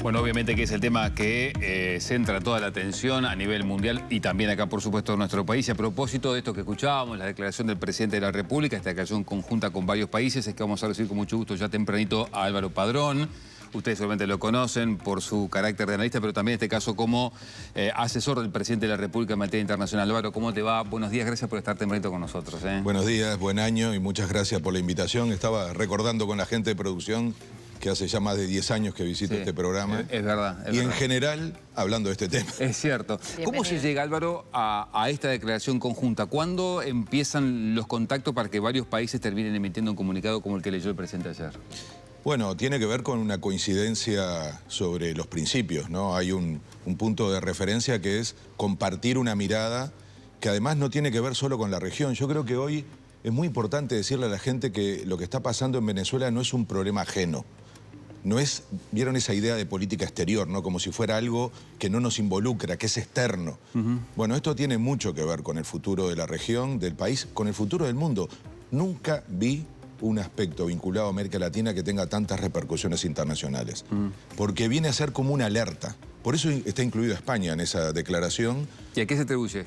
Bueno, obviamente que es el tema que centra toda la atención a nivel mundial y también acá, por supuesto, en nuestro país. Y a propósito de esto que escuchábamos, la declaración del presidente de la República, esta declaración conjunta con varios países, es que vamos a recibir con mucho gusto ya tempranito a Álvaro Padrón. Ustedes seguramente lo conocen por su carácter de analista, pero también en este caso como asesor del presidente de la República en materia internacional. Álvaro, ¿cómo te va? Buenos días, gracias por estar tempranito con nosotros. Buenos días, buen año y muchas gracias por la invitación. Estaba recordando con la gente de producción que hace ya más de 10 años que visito este programa. Es verdad. En general, hablando de este tema. Es cierto. ¿Cómo se llega, Álvaro, a esta declaración conjunta? ¿Cuándo empiezan los contactos para que varios países terminen emitiendo un comunicado como el que leyó el presidente ayer? Bueno, tiene que ver con una coincidencia sobre los principios, ¿no? Hay un punto de referencia que es compartir una mirada que además no tiene que ver solo con la región. Yo creo que hoy es muy importante decirle a la gente que lo que está pasando en Venezuela no es un problema ajeno. No es, vieron esa idea de política exterior, ¿no? Como si fuera algo que no nos involucra, que es externo. Bueno, esto tiene mucho que ver con el futuro de la región, del país, con el futuro del mundo. Nunca vi un aspecto vinculado a América Latina que tenga tantas repercusiones internacionales. Porque viene a ser como una alerta. Por eso está incluido España en esa declaración. ¿Y a qué se atribuye?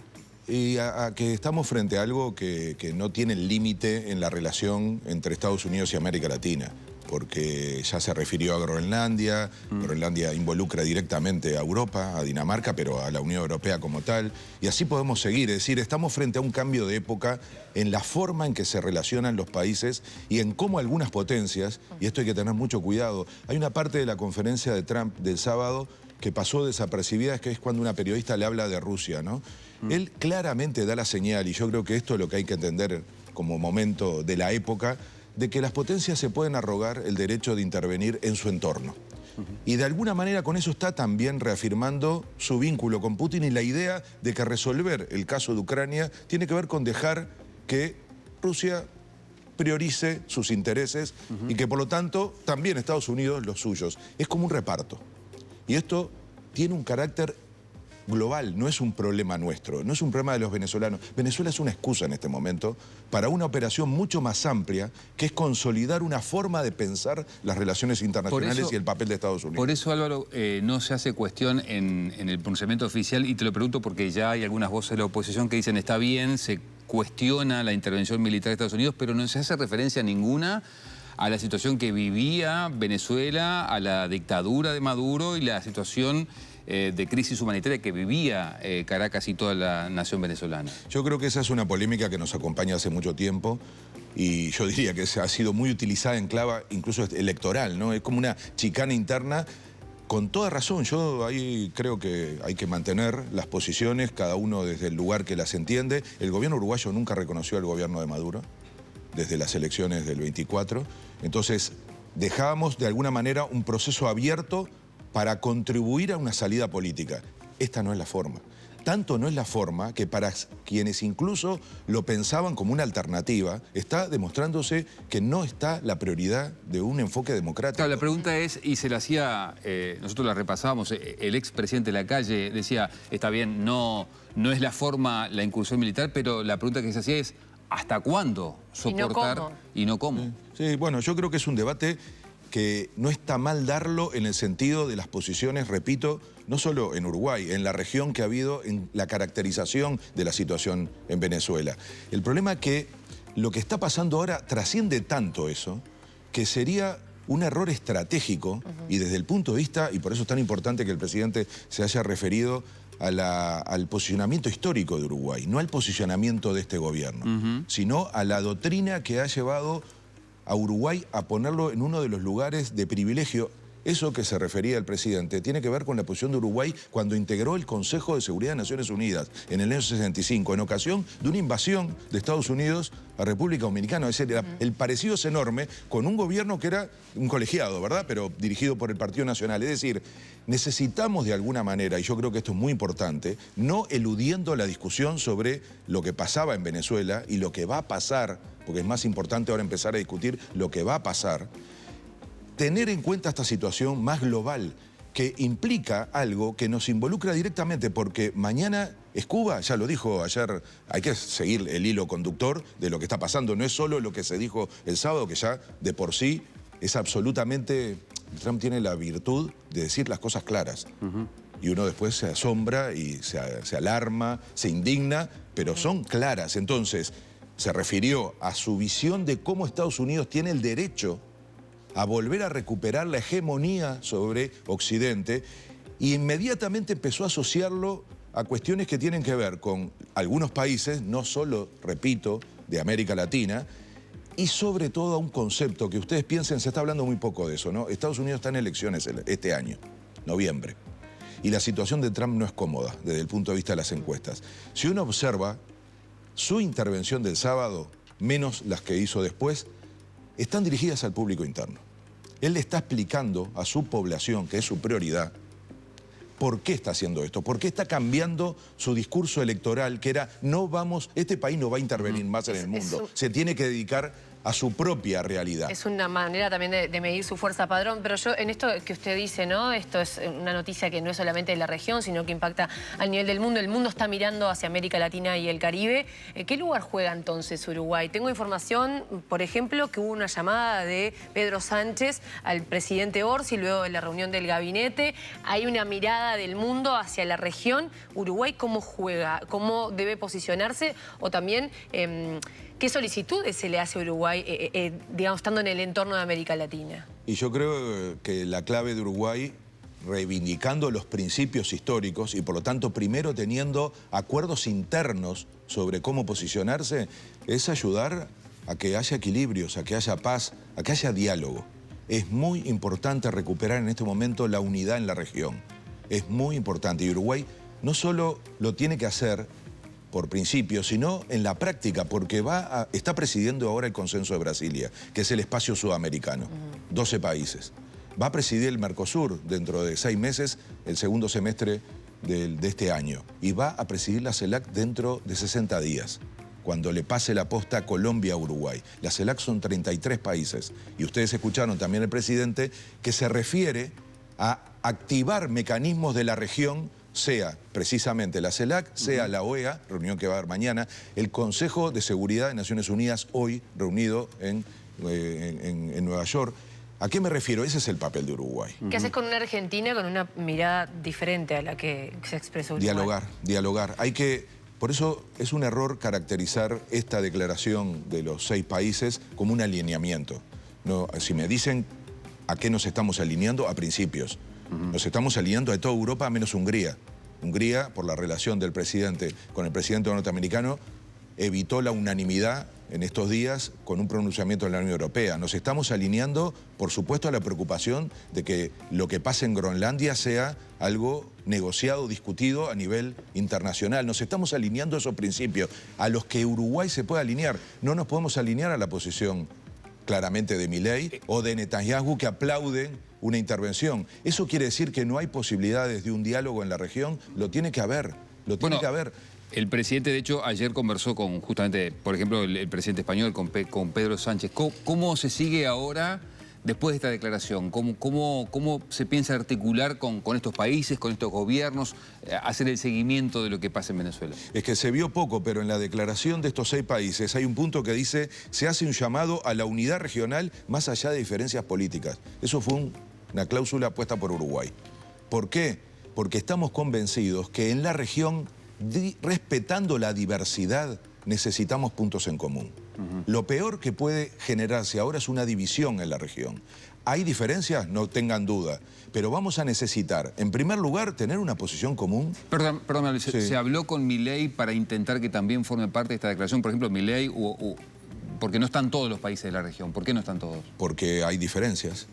Y a que estamos frente a algo que no tiene límite en la relación entre Estados Unidos y América Latina. Porque ya se refirió a Groenlandia, Groenlandia involucra directamente a Europa, a Dinamarca, pero a la Unión Europea como tal. Y así podemos seguir, es decir, estamos frente a un cambio de época en la forma en que se relacionan los países y en cómo algunas potencias, y esto hay que tener mucho cuidado, hay una parte de la conferencia de Trump del sábado que pasó desapercibida, que es cuando una periodista le habla de Rusia, ¿no? Él claramente da la señal, y yo creo que esto es lo que hay que entender como momento de la época, de que las potencias se pueden arrogar el derecho de intervenir en su entorno. Y de alguna manera con eso está también reafirmando su vínculo con Putin y la idea de que resolver el caso de Ucrania tiene que ver con dejar que Rusia priorice sus intereses y que por lo tanto también Estados Unidos los suyos. Es como un reparto. Y esto tiene un carácter global, no es un problema nuestro, no es un problema de los venezolanos. Venezuela es una excusa en este momento para una operación mucho más amplia, que es consolidar una forma de pensar las relaciones internacionales y el papel de Estados Unidos. Por eso, Álvaro, no se hace cuestión en el pronunciamiento oficial, y te lo pregunto porque ya hay algunas voces de la oposición que dicen está bien, se cuestiona la intervención militar de Estados Unidos, pero no se hace referencia ninguna a la situación que vivía Venezuela, a la dictadura de Maduro y la situación de crisis humanitaria que vivía Caracas y toda la nación venezolana. Yo creo que esa es una polémica que nos acompaña hace mucho tiempo y yo diría que ha sido muy utilizada en clave incluso electoral, ¿no? Es como una chicana interna con toda razón. Yo ahí creo que hay que mantener las posiciones, cada uno desde el lugar que las entiende. El gobierno uruguayo nunca reconoció al gobierno de Maduro desde las elecciones del 24. Entonces dejábamos de alguna manera un proceso abierto para contribuir a una salida política. Esta no es la forma. Tanto no es la forma que para quienes incluso lo pensaban como una alternativa, está demostrándose que no está la prioridad de un enfoque democrático. Claro, la pregunta es, y se la hacía, nosotros la repasábamos, el expresidente Lacalle decía, está bien, no es la forma la incursión militar, pero la pregunta que se hacía es, ¿hasta cuándo soportar y no cómo? Sí, bueno, yo creo que es un debate que no está mal darlo en el sentido de las posiciones, repito, no solo en Uruguay, en la región que ha habido en la caracterización de la situación en Venezuela. El problema es que lo que está pasando ahora trasciende tanto eso, que sería un error estratégico y desde el punto de vista, y por eso es tan importante que el presidente se haya referido al posicionamiento histórico de Uruguay, no al posicionamiento de este gobierno, sino a la doctrina que ha llevado a Uruguay a ponerlo en uno de los lugares de privilegio. Eso que se refería el presidente tiene que ver con la posición de Uruguay cuando integró el Consejo de Seguridad de Naciones Unidas en el año 65, en ocasión de una invasión de Estados Unidos a República Dominicana. Es decir, el parecido es enorme con un gobierno que era un colegiado, ¿verdad? Pero dirigido por el Partido Nacional. Es decir, necesitamos de alguna manera, y yo creo que esto es muy importante, no eludiendo la discusión sobre lo que pasaba en Venezuela y lo que va a pasar, porque es más importante ahora empezar a discutir lo que va a pasar, tener en cuenta esta situación más global que implica algo que nos involucra directamente, porque mañana es Cuba, ya lo dijo ayer, hay que seguir el hilo conductor de lo que está pasando, no es solo lo que se dijo el sábado, que ya de por sí es absolutamente Trump tiene la virtud de decir las cosas claras. Y uno después se asombra y se alarma, se indigna, pero son claras. Entonces, se refirió a su visión de cómo Estados Unidos tiene el derecho a volver a recuperar la hegemonía sobre Occidente, y inmediatamente empezó a asociarlo a cuestiones que tienen que ver con algunos países, no solo, repito, de América Latina, y sobre todo a un concepto que ustedes piensen, se está hablando muy poco de eso, ¿no? Estados Unidos está en elecciones este año, noviembre, y la situación de Trump no es cómoda desde el punto de vista de las encuestas. Si uno observa su intervención del sábado, menos las que hizo después, están dirigidas al público interno. Él le está explicando a su población, que es su prioridad, por qué está haciendo esto, por qué está cambiando su discurso electoral, que era, este país no va a intervenir más en el mundo, se tiene que dedicar a su propia realidad. Es una manera también de medir su fuerza, Padrón, pero yo en esto que usted dice, ¿no? Esto es una noticia que no es solamente de la región, sino que impacta al nivel del mundo. El mundo está mirando hacia América Latina y el Caribe. ¿Qué lugar juega entonces Uruguay? Tengo información, por ejemplo, que hubo una llamada de Pedro Sánchez al presidente Orsi luego de la reunión del gabinete. Hay una mirada del mundo hacia la región. ¿Uruguay cómo juega? ¿Cómo debe posicionarse? O también, ¿qué solicitudes se le hace a Uruguay, digamos, estando en el entorno de América Latina? Y yo creo que la clave de Uruguay, reivindicando los principios históricos y por lo tanto primero teniendo acuerdos internos sobre cómo posicionarse, es ayudar a que haya equilibrios, a que haya paz, a que haya diálogo. Es muy importante recuperar en este momento la unidad en la región. Es muy importante. Y Uruguay no solo lo tiene que hacer por principio, sino en la práctica, porque está presidiendo ahora el Consenso de Brasilia, que es el espacio sudamericano, 12 países. Va a presidir el Mercosur dentro de 6 meses, el segundo semestre de este año, y va a presidir la CELAC dentro de 60 días, cuando le pase la posta a Colombia a Uruguay. La CELAC son 33 países, y ustedes escucharon también al presidente que se refiere a activar mecanismos de la región, sea precisamente la CELAC, sea la OEA, reunión que va a haber mañana, el Consejo de Seguridad de Naciones Unidas hoy reunido en Nueva York. ¿A qué me refiero? Ese es el papel de Uruguay. ¿Qué haces con una Argentina con una mirada diferente a la que se expresó Uruguay? Dialogar. Por eso es un error caracterizar esta declaración de los 6 países como un alineamiento. No, si me dicen a qué nos estamos alineando, a principios. Nos estamos alineando a toda Europa menos Hungría. Hungría, por la relación del presidente con el presidente norteamericano, evitó la unanimidad en estos días con un pronunciamiento de la Unión Europea. Nos estamos alineando, por supuesto, a la preocupación de que lo que pase en Groenlandia sea algo negociado, discutido a nivel internacional. Nos estamos alineando a esos principios, a los que Uruguay se puede alinear. No nos podemos alinear a la posición claramente de Milei o de Netanyahu, que aplauden una intervención. ¿Eso quiere decir que no hay posibilidades de un diálogo en la región? Lo tiene que haber, que haber. El presidente, de hecho, ayer conversó con, justamente, por ejemplo, el presidente español, con Pedro Sánchez. ¿Cómo se sigue ahora, después de esta declaración? ¿Cómo se piensa articular con estos países, con estos gobiernos, hacer el seguimiento de lo que pasa en Venezuela? Es que se vio poco, pero en la declaración de estos 6 países hay un punto que dice: se hace un llamado a la unidad regional más allá de diferencias políticas. Eso fue una cláusula puesta por Uruguay. ¿Por qué? Porque estamos convencidos que en la región, respetando la diversidad, necesitamos puntos en común. Lo peor que puede generarse ahora es una división en la región. ¿Hay diferencias? No tengan duda. Pero vamos a necesitar, en primer lugar, tener una posición común. Perdón, ¿se habló con Milei para intentar que también forme parte de esta declaración? Por ejemplo, Milei, porque no están todos los países de la región. ¿Por qué no están todos? Porque hay diferencias.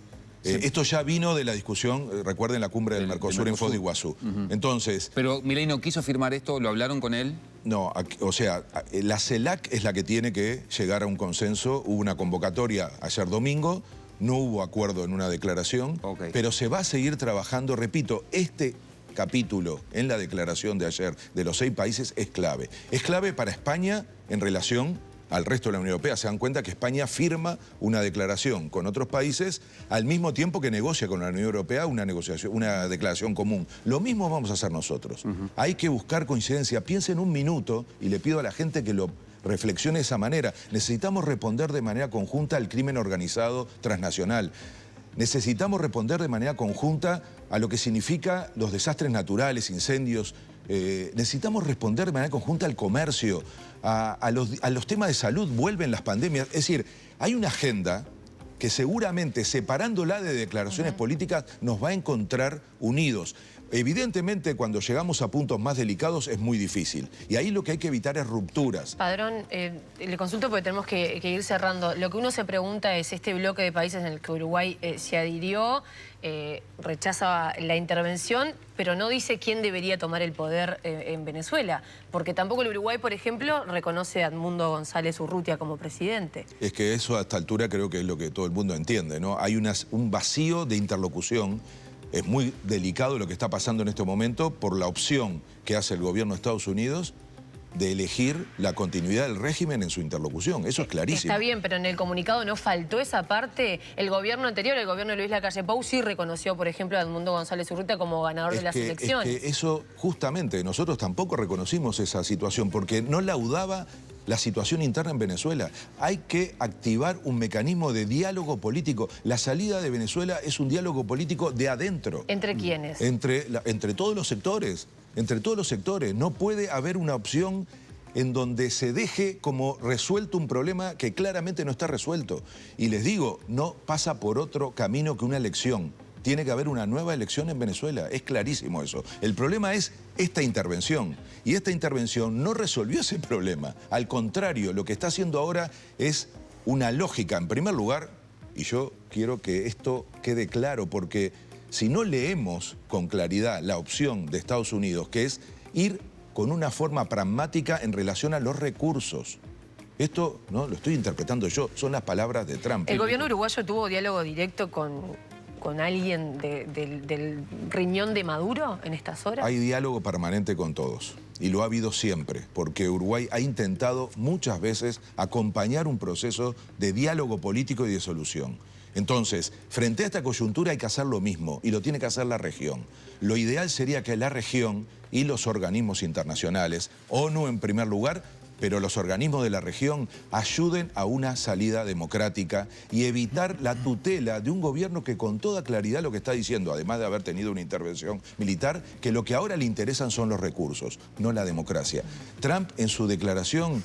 Esto ya vino de la discusión, recuerden la cumbre del Mercosur en Foz de Iguazú. Entonces... ¿Pero Milei no quiso firmar esto? ¿Lo hablaron con él? No, o sea, la CELAC es la que tiene que llegar a un consenso. Hubo una convocatoria ayer domingo, no hubo acuerdo en una declaración, pero se va a seguir trabajando. Repito, este capítulo en la declaración de ayer de los 6 países es clave. Es clave para España en relación al resto de la Unión Europea. Se dan cuenta que España firma una declaración con otros países al mismo tiempo que negocia con la Unión Europea una declaración común. Lo mismo vamos a hacer nosotros. Hay que buscar coincidencia. Piensen un minuto, y le pido a la gente que lo reflexione de esa manera. Necesitamos responder de manera conjunta al crimen organizado transnacional. necesitamos responder de manera conjunta a lo que significa los desastres naturales, incendios. Necesitamos responder de manera conjunta al comercio, a los temas de salud, vuelven las pandemias. Es decir, hay una agenda que seguramente, separándola de declaraciones políticas, nos va a encontrar unidos. Evidentemente, cuando llegamos a puntos más delicados es muy difícil. Y ahí lo que hay que evitar es rupturas. Padrón, le consulto porque tenemos que ir cerrando. Lo que uno se pregunta es, este bloque de países en el que Uruguay se adhirió, rechaza la intervención, pero no dice quién debería tomar el poder en Venezuela. Porque tampoco el Uruguay, por ejemplo, reconoce a Edmundo González Urrutia como presidente. Es que eso a esta altura creo que es lo que todo el mundo entiende, ¿no? Hay un vacío de interlocución. Es muy delicado lo que está pasando en este momento por la opción que hace el gobierno de Estados Unidos de elegir la continuidad del régimen en su interlocución. Eso es clarísimo. Está bien, pero en el comunicado no faltó esa parte. El gobierno anterior, el gobierno de Luis Lacalle Pou, sí reconoció, por ejemplo, a Edmundo González Urrutia como ganador de las elecciones. Es que eso, justamente, nosotros tampoco reconocimos esa situación porque no laudaba la situación interna en Venezuela. Hay que activar un mecanismo de diálogo político. La salida de Venezuela es un diálogo político de adentro. ¿Entre quiénes? Entre todos los sectores. Entre todos los sectores. No puede haber una opción en donde se deje como resuelto un problema que claramente no está resuelto. Y les digo, no pasa por otro camino que una elección. Tiene que haber una nueva elección en Venezuela, es clarísimo eso. El problema es esta intervención, y esta intervención no resolvió ese problema. Al contrario, lo que está haciendo ahora es una lógica, en primer lugar, y yo quiero que esto quede claro, porque si no leemos con claridad la opción de Estados Unidos, que es ir con una forma pragmática en relación a los recursos. Esto no lo estoy interpretando yo, son las palabras de Trump. ¿El gobierno uruguayo tuvo diálogo directo con alguien del riñón de Maduro en estas horas? Hay diálogo permanente con todos y lo ha habido siempre, porque Uruguay ha intentado muchas veces acompañar un proceso de diálogo político y de solución. Entonces, frente a esta coyuntura hay que hacer lo mismo y lo tiene que hacer la región. Lo ideal sería que la región y los organismos internacionales, ONU en primer lugar, pero los organismos de la región ayuden a una salida democrática y evitar la tutela de un gobierno que con toda claridad lo que está diciendo, además de haber tenido una intervención militar, que lo que ahora le interesan son los recursos, no la democracia. Trump en su declaración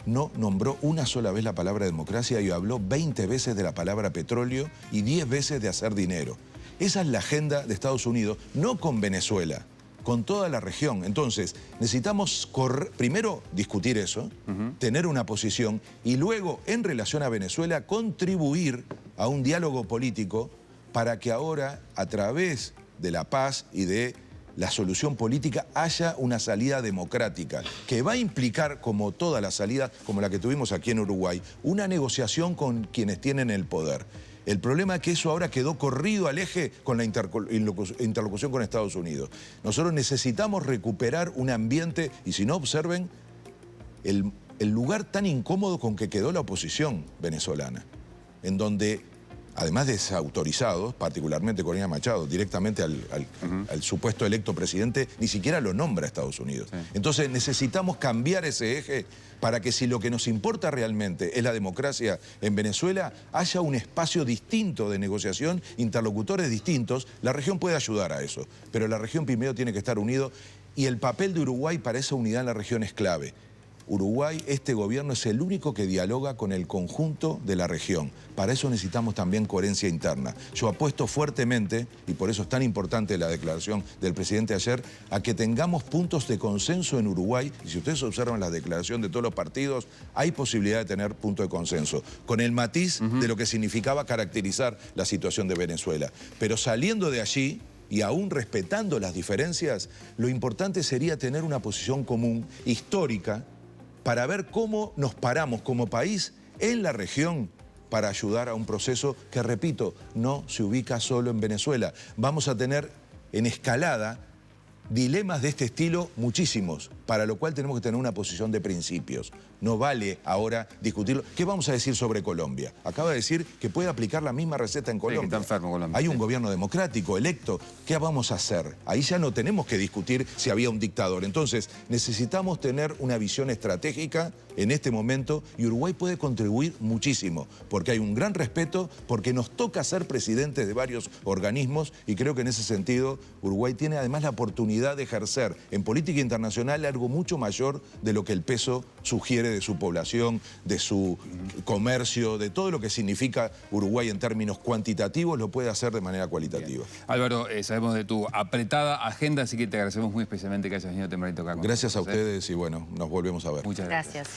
no nombró una sola vez la palabra democracia y habló 20 veces de la palabra petróleo y 10 veces de hacer dinero. Esa es la agenda de Estados Unidos, no con Venezuela, con toda la región. Entonces, necesitamos primero discutir eso, tener una posición y luego, en relación a Venezuela, contribuir a un diálogo político para que ahora, a través de la paz y de la solución política, haya una salida democrática que va a implicar, como todas las salidas, como la que tuvimos aquí en Uruguay, una negociación con quienes tienen el poder. El problema es que eso ahora quedó corrido al eje con la interlocución con Estados Unidos. Nosotros necesitamos recuperar un ambiente, y si no observen, el lugar tan incómodo con que quedó la oposición venezolana, en donde, además de desautorizados, particularmente Corina Machado, directamente al supuesto electo presidente, ni siquiera lo nombra Estados Unidos. Sí. Entonces necesitamos cambiar ese eje para que si lo que nos importa realmente es la democracia en Venezuela, haya un espacio distinto de negociación, interlocutores distintos. La región puede ayudar a eso, pero la región primero tiene que estar unido y el papel de Uruguay para esa unidad en la región es clave. Uruguay, este gobierno es el único que dialoga con el conjunto de la región. Para eso necesitamos también coherencia interna. Yo apuesto fuertemente, y por eso es tan importante la declaración del presidente ayer, a que tengamos puntos de consenso en Uruguay. Y si ustedes observan la declaración de todos los partidos, hay posibilidad de tener puntos de consenso, con el matiz de lo que significaba caracterizar la situación de Venezuela. Pero saliendo de allí, y aún respetando las diferencias, lo importante sería tener una posición común, histórica, para ver cómo nos paramos como país en la región para ayudar a un proceso que, repito, no se ubica solo en Venezuela. Vamos a tener en escalada dilemas de este estilo, muchísimos, para lo cual tenemos que tener una posición de principios. No vale ahora discutirlo. ¿Qué vamos a decir sobre Colombia? Acaba de decir que puede aplicar la misma receta en Colombia. Sí, que está enfermo Colombia. Hay un gobierno democrático, electo. ¿Qué vamos a hacer? Ahí ya no tenemos que discutir si había un dictador. Entonces, necesitamos tener una visión estratégica en este momento y Uruguay puede contribuir muchísimo, porque hay un gran respeto, porque nos toca ser presidentes de varios organismos y creo que en ese sentido Uruguay tiene además la oportunidad de ejercer en política internacional algo mucho mayor de lo que el peso sugiere de su población, de su comercio, de todo lo que significa Uruguay en términos cuantitativos, lo puede hacer de manera cualitativa. Bien. Álvaro, sabemos de tu apretada agenda, así que te agradecemos muy especialmente que hayas venido tempranito acá con Gracias a nosotros, ustedes y bueno, nos volvemos a ver. Muchas gracias. Gracias.